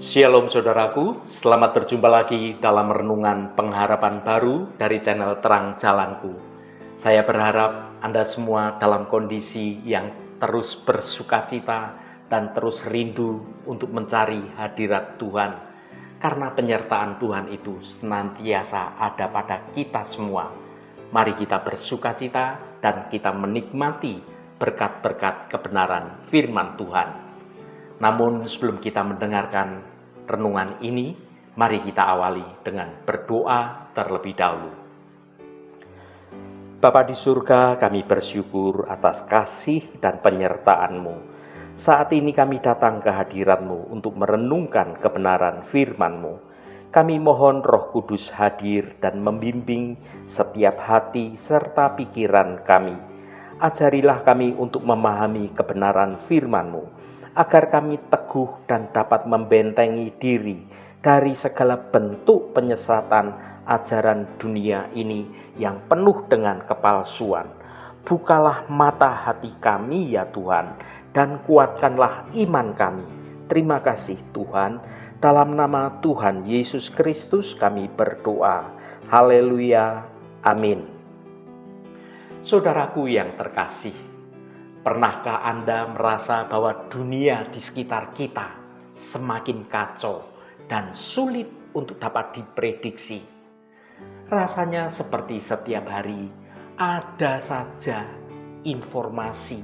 Shalom saudaraku, selamat berjumpa lagi dalam renungan pengharapan baru dari channel Terang Jalanku. Saya berharap Anda semua dalam kondisi yang terus bersukacita dan terus rindu untuk mencari hadirat Tuhan. Karena penyertaan Tuhan itu senantiasa ada pada kita semua. Mari kita bersukacita dan kita menikmati berkat-berkat kebenaran firman Tuhan. Namun sebelum kita mendengarkan renungan ini, mari kita awali dengan berdoa terlebih dahulu. Bapa di surga, kami bersyukur atas kasih dan penyertaan-Mu. Saat ini kami datang ke hadirat-Mu untuk merenungkan kebenaran firman-Mu. Kami mohon Roh Kudus hadir dan membimbing setiap hati serta pikiran kami. Ajarilah kami untuk memahami kebenaran firman-Mu, agar kami teguh dan dapat membentengi diri dari segala bentuk penyesatan ajaran dunia ini yang penuh dengan kepalsuan. Bukalah mata hati kami ya Tuhan, dan kuatkanlah iman kami. Terima kasih Tuhan, dalam nama Tuhan Yesus Kristus kami berdoa. Haleluya, amin. Saudaraku yang terkasih, pernahkah Anda merasa bahwa dunia di sekitar kita semakin kacau dan sulit untuk dapat diprediksi? Rasanya seperti setiap hari ada saja informasi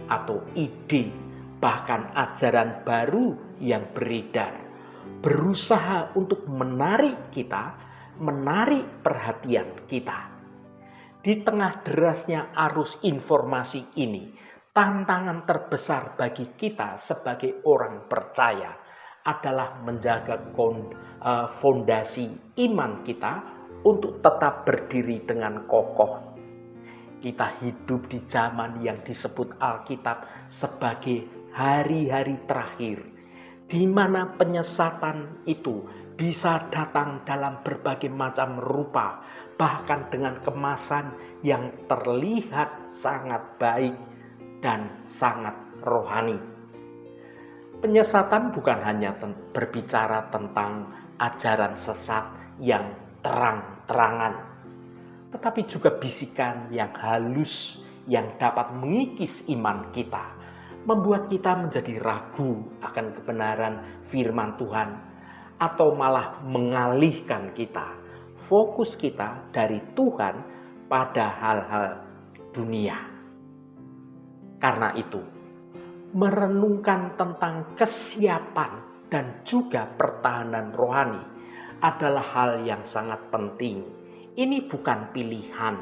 atau ide, bahkan ajaran baru yang beredar, berusaha untuk menarik perhatian kita. Di tengah derasnya arus informasi ini, tantangan terbesar bagi kita sebagai orang percaya adalah menjaga fondasi iman kita untuk tetap berdiri dengan kokoh. Kita hidup di zaman yang disebut Alkitab sebagai hari-hari terakhir, di mana penyesatan itu bisa datang dalam berbagai macam rupa, bahkan dengan kemasan yang terlihat sangat baik dan sangat rohani. Penyesatan bukan hanya berbicara tentang ajaran sesat yang terang-terangan, tetapi juga bisikan yang halus yang dapat mengikis iman kita, membuat kita menjadi ragu akan kebenaran firman Tuhan, atau malah mengalihkan fokus kita dari Tuhan pada hal-hal dunia. Karena itu, merenungkan tentang kesiapan dan juga pertahanan rohani adalah hal yang sangat penting. Ini bukan pilihan,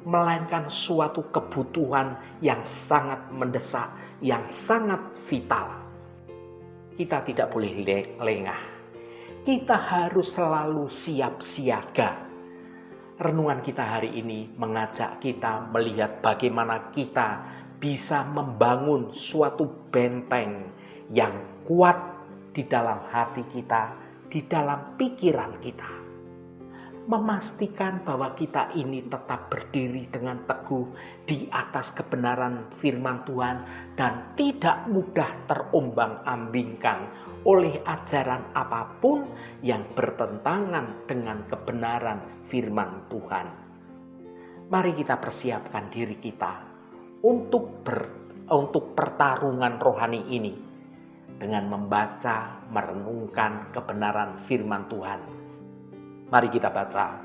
melainkan suatu kebutuhan yang sangat mendesak, yang sangat vital. Kita tidak boleh lengah. Kita harus selalu siap siaga. Renungan kita hari ini mengajak kita melihat bagaimana kita bisa membangun suatu benteng yang kuat di dalam hati kita, di dalam pikiran kita. Memastikan bahwa kita ini tetap berdiri dengan teguh di atas kebenaran firman Tuhan dan tidak mudah terombang-ambingkan oleh ajaran apapun yang bertentangan dengan kebenaran firman Tuhan. Mari kita persiapkan diri kita untuk pertarungan rohani ini dengan membaca, merenungkan kebenaran firman Tuhan. Mari kita baca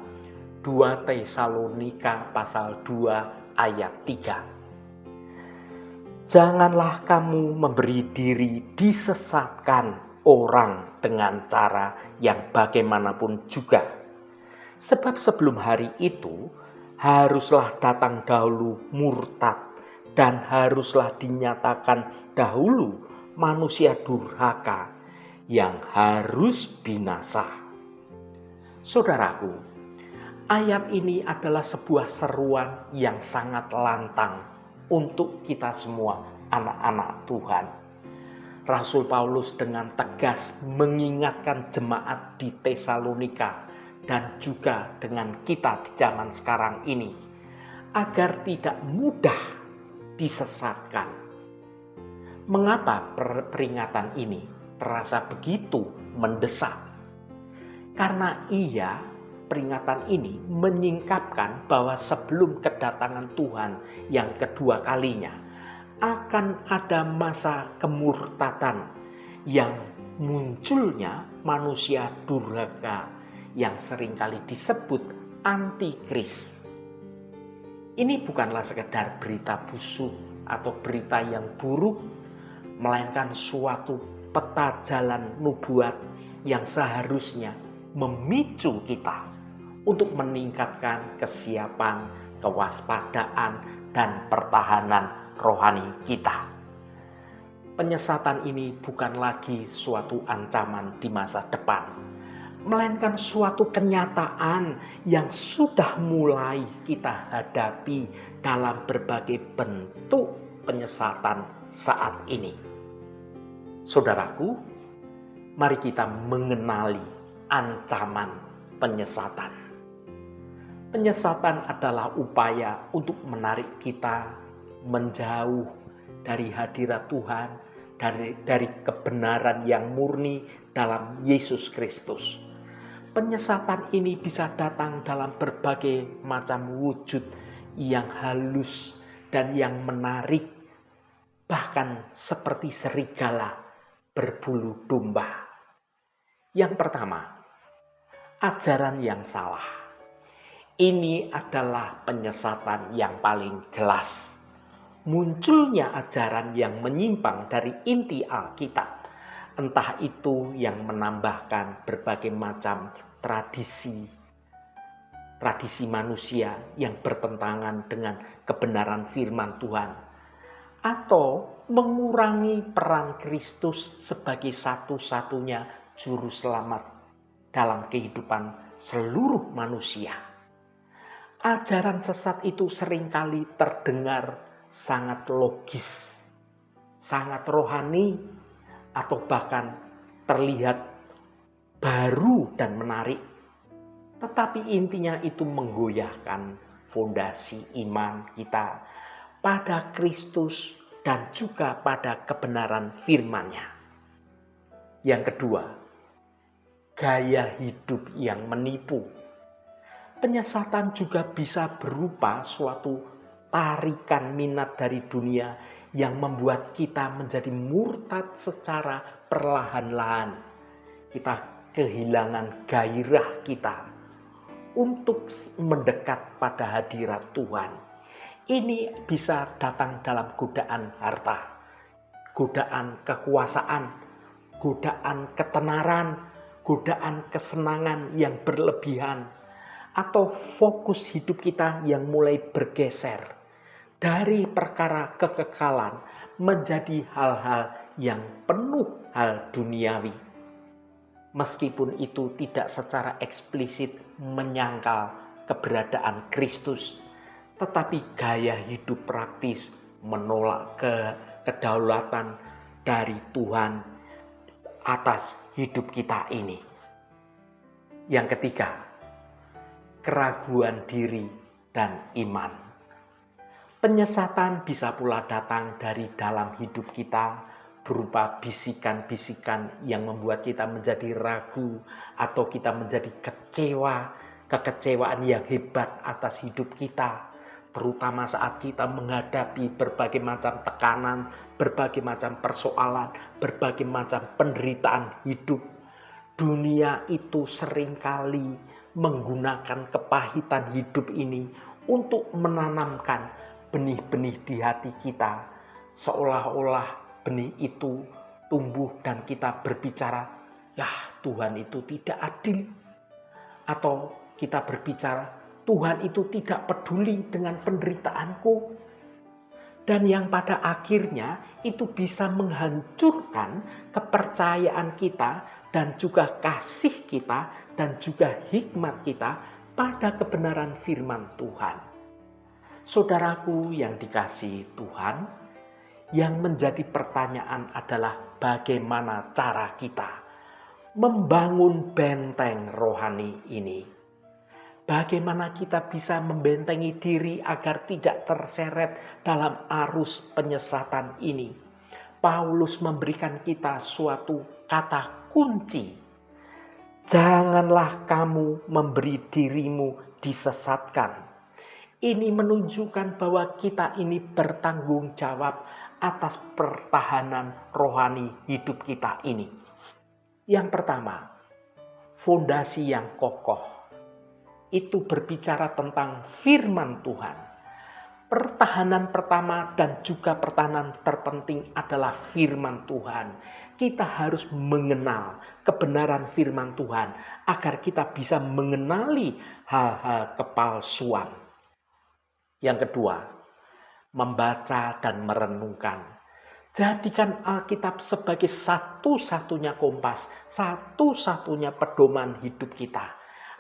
2 Tesalonika pasal 2 ayat 3. Janganlah kamu memberi diri disesatkan orang dengan cara yang bagaimanapun juga. Sebab sebelum hari itu haruslah datang dahulu murtad, dan haruslah dinyatakan dahulu manusia durhaka yang harus binasa. Saudaraku, ayat ini adalah sebuah seruan yang sangat lantang untuk kita semua anak-anak Tuhan. Rasul Paulus dengan tegas mengingatkan jemaat di Tesalonika dan juga dengan kita di zaman sekarang ini agar tidak mudah disesatkan. Mengapa peringatan ini? terasa begitu mendesak. Karena peringatan ini menyingkapkan bahwa sebelum kedatangan Tuhan yang kedua kalinya, akan ada masa kemurtatan yang munculnya manusia durhaka yang seringkali disebut antikris. Ini bukanlah sekedar berita busuk atau berita yang buruk, melainkan suatu peta jalan nubuat yang seharusnya memicu kita untuk meningkatkan kesiapan, kewaspadaan, dan pertahanan rohani kita. Penyesatan ini bukan lagi suatu ancaman di masa depan, melainkan suatu kenyataan yang sudah mulai kita hadapi dalam berbagai bentuk penyesatan saat ini. Saudaraku, mari kita mengenali ancaman penyesatan. Penyesatan adalah upaya untuk menarik kita menjauh dari hadirat Tuhan, dari kebenaran yang murni dalam Yesus Kristus. Penyesatan ini bisa datang dalam berbagai macam wujud yang halus dan yang menarik, bahkan seperti serigala berbulu domba. Yang pertama, ajaran yang salah. Ini adalah penyesatan yang paling jelas. Munculnya ajaran yang menyimpang dari inti Alkitab, entah itu yang menambahkan berbagai macam tradisi manusia yang bertentangan dengan kebenaran firman Tuhan, atau mengurangi peran Kristus sebagai satu-satunya juru selamat dalam kehidupan seluruh manusia. Ajaran sesat itu seringkali terdengar sangat logis, sangat rohani, atau bahkan terlihat baru dan menarik. Tetapi intinya itu menggoyahkan fondasi iman kita pada Kristus dan juga pada kebenaran firman-Nya. Yang kedua, gaya hidup yang menipu. Penyesatan juga bisa berupa suatu tarikan minat dari dunia yang membuat kita menjadi murtad secara perlahan-lahan. Kita kehilangan gairah kita untuk mendekat pada hadirat Tuhan. Ini bisa datang dalam godaan harta, godaan kekuasaan, godaan ketenaran, godaan kesenangan yang berlebihan, atau fokus hidup kita yang mulai bergeser dari perkara kekekalan menjadi hal-hal yang penuh hal duniawi. Meskipun itu tidak secara eksplisit menyangkal keberadaan Kristus, tetapi gaya hidup praktis menolak kedaulatan dari Tuhan atas hidup kita ini. Yang ketiga, keraguan diri dan iman. Penyesatan bisa pula datang dari dalam hidup kita berupa bisikan-bisikan yang membuat kita menjadi ragu atau kita menjadi kekecewaan yang hebat atas hidup kita, terutama saat kita menghadapi berbagai macam tekanan, berbagai macam persoalan, berbagai macam penderitaan hidup. Dunia itu seringkali menggunakan kepahitan hidup ini untuk menanamkan benih-benih di hati kita, seolah-olah benih itu tumbuh dan kita berbicara, ya Tuhan itu tidak adil. Atau kita berbicara, Tuhan itu tidak peduli dengan penderitaanku. Dan yang pada akhirnya itu bisa menghancurkan kepercayaan kita dan juga kasih kita dan juga hikmat kita pada kebenaran firman Tuhan. Saudaraku yang dikasihi Tuhan, yang menjadi pertanyaan adalah bagaimana cara kita membangun benteng rohani ini. Bagaimana kita bisa membentengi diri agar tidak terseret dalam arus penyesatan ini. Paulus memberikan kita suatu kata kunci. Janganlah kamu memberi dirimu disesatkan. Ini menunjukkan bahwa kita ini bertanggung jawab atas pertahanan rohani hidup kita ini. Yang pertama, fondasi yang kokoh. Itu berbicara tentang firman Tuhan. Pertahanan pertama dan juga pertahanan terpenting adalah firman Tuhan. Kita harus mengenal kebenaran firman Tuhan agar kita bisa mengenali hal-hal kepalsuan. Yang kedua, membaca dan merenungkan. Jadikan Alkitab sebagai satu-satunya kompas, satu-satunya pedoman hidup kita.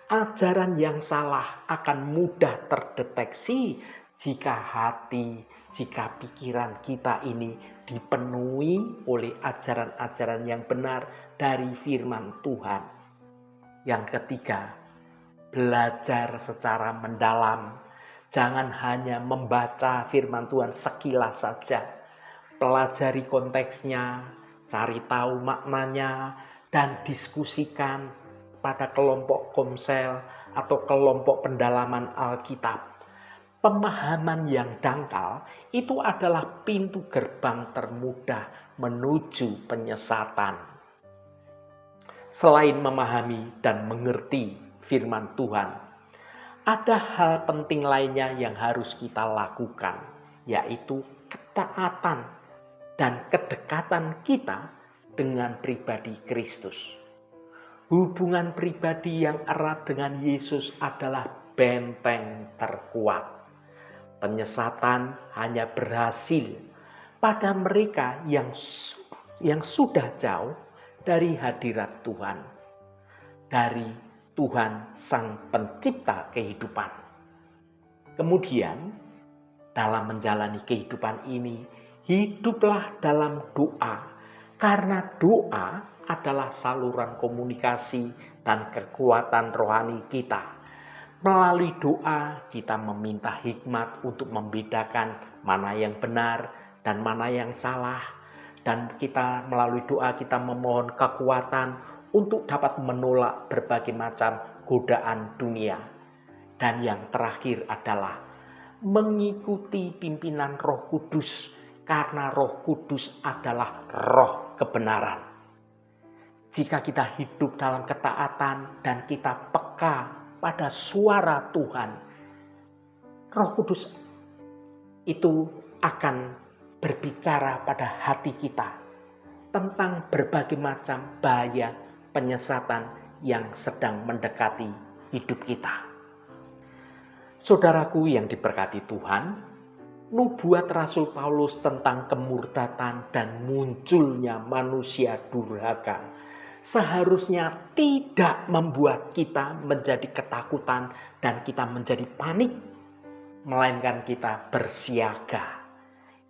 Ajaran yang salah akan mudah terdeteksi jika hati, jika pikiran kita ini dipenuhi oleh ajaran-ajaran yang benar dari firman Tuhan. Yang ketiga, belajar secara mendalam. Jangan hanya membaca firman Tuhan sekilas saja. Pelajari konteksnya, cari tahu maknanya, dan diskusikan pada kelompok komsel atau kelompok pendalaman Alkitab. Pemahaman yang dangkal itu adalah pintu gerbang termudah menuju penyesatan. Selain memahami dan mengerti firman Tuhan, ada hal penting lainnya yang harus kita lakukan, yaitu ketaatan dan kedekatan kita dengan pribadi Kristus. Hubungan pribadi yang erat dengan Yesus adalah benteng terkuat. Penyesatan hanya berhasil pada mereka yang sudah jauh dari hadirat Tuhan, dari Tuhan Sang Pencipta kehidupan. Kemudian, dalam menjalani kehidupan ini, hiduplah dalam doa, karena doa adalah saluran komunikasi dan kekuatan rohani kita. Melalui doa, kita meminta hikmat untuk membedakan mana yang benar dan mana yang salah. Dan melalui doa kita memohon kekuatan untuk dapat menolak berbagai macam godaan dunia. Dan yang terakhir adalah mengikuti pimpinan Roh Kudus, karena Roh Kudus adalah roh kebenaran. Jika kita hidup dalam ketaatan dan kita peka pada suara Tuhan, Roh Kudus itu akan berbicara pada hati kita tentang berbagai macam bahaya penyesatan yang sedang mendekati hidup kita. Saudaraku yang diberkati Tuhan, nubuat Rasul Paulus tentang kemurtatan dan munculnya manusia durhaka seharusnya tidak membuat kita menjadi ketakutan dan kita menjadi panik, melainkan kita bersiaga,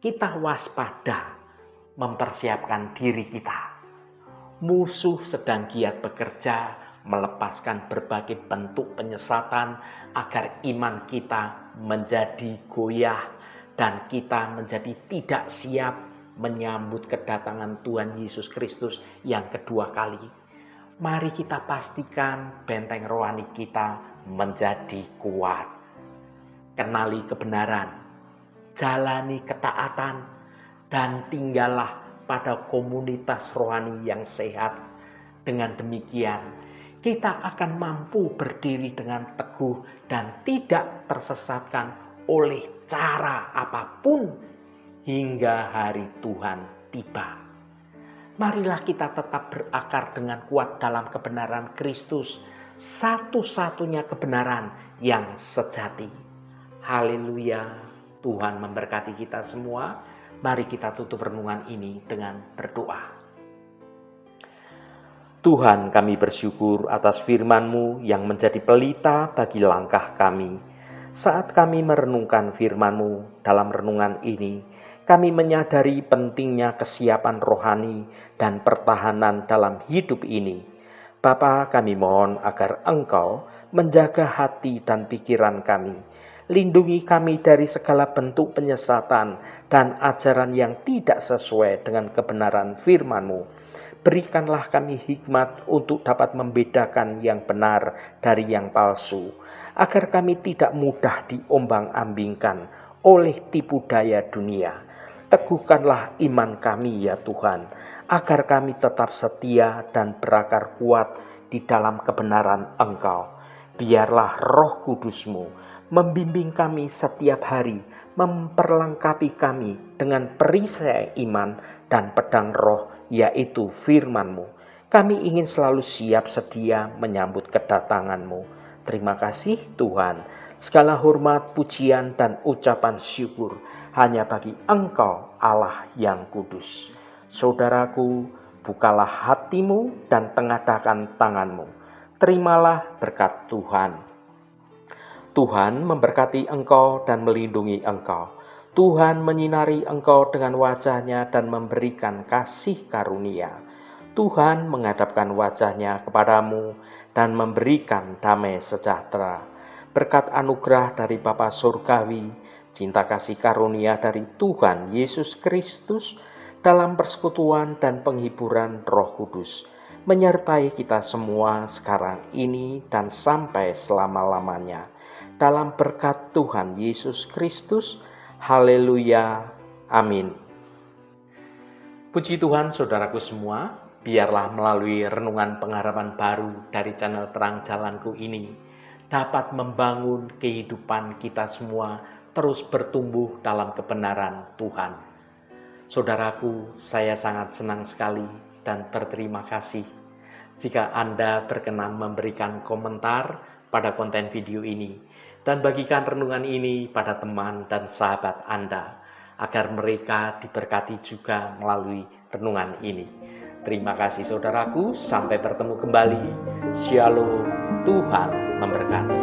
kita waspada, mempersiapkan diri kita. Musuh sedang giat bekerja melepaskan berbagai bentuk penyesatan agar iman kita menjadi goyah dan kita menjadi tidak siap menyambut kedatangan Tuhan Yesus Kristus yang kedua kali. Mari kita pastikan benteng rohani kita menjadi kuat. Kenali kebenaran, jalani ketaatan, dan tinggallah pada komunitas rohani yang sehat. Dengan demikian, kita akan mampu berdiri dengan teguh dan tidak tersesatkan oleh cara apapun hingga hari Tuhan tiba. Marilah kita tetap berakar dengan kuat dalam kebenaran Kristus, satu-satunya kebenaran yang sejati. Haleluya, Tuhan memberkati kita semua. Mari kita tutup renungan ini dengan berdoa. Tuhan, kami bersyukur atas firman-Mu yang menjadi pelita bagi langkah kami. Saat kami merenungkan firman-Mu dalam renungan ini, kami menyadari pentingnya kesiapan rohani dan pertahanan dalam hidup ini. Bapa, kami mohon agar Engkau menjaga hati dan pikiran kami. Lindungi kami dari segala bentuk penyesatan dan ajaran yang tidak sesuai dengan kebenaran firman-Mu. Berikanlah kami hikmat untuk dapat membedakan yang benar dari yang palsu, agar kami tidak mudah diombang-ambingkan oleh tipu daya dunia. Teguhkanlah iman kami ya Tuhan, agar kami tetap setia dan berakar kuat di dalam kebenaran Engkau. Biarlah Roh Kudus-Mu membimbing kami setiap hari, memperlengkapi kami dengan perisai iman dan pedang roh, yaitu firman-Mu. Kami ingin selalu siap sedia menyambut kedatangan-Mu. Terima kasih Tuhan. Segala hormat, pujian, dan ucapan syukur hanya bagi Engkau Allah yang kudus. Saudaraku, bukalah hatimu dan tengadahkan tanganmu. Terimalah berkat Tuhan. Tuhan memberkati engkau dan melindungi engkau. Tuhan menyinari engkau dengan wajah-Nya dan memberikan kasih karunia. Tuhan menghadapkan wajah-Nya kepadamu dan memberikan damai sejahtera. Berkat anugerah dari Bapa Surgawi, cinta kasih karunia dari Tuhan Yesus Kristus, dalam persekutuan dan penghiburan Roh Kudus, menyertai kita semua sekarang ini dan sampai selama-lamanya. Dalam berkat Tuhan Yesus Kristus, haleluya, amin. Puji Tuhan saudaraku semua, biarlah melalui renungan pengharapan baru dari channel Terang Jalanku ini dapat membangun kehidupan kita semua terus bertumbuh dalam kebenaran Tuhan. Saudaraku, saya sangat senang sekali dan berterima kasih jika Anda berkenan memberikan komentar pada konten video ini dan bagikan renungan ini pada teman dan sahabat Anda, agar mereka diberkati juga melalui renungan ini. Terima kasih saudaraku, sampai bertemu kembali. Shalom, Tuhan memberkati.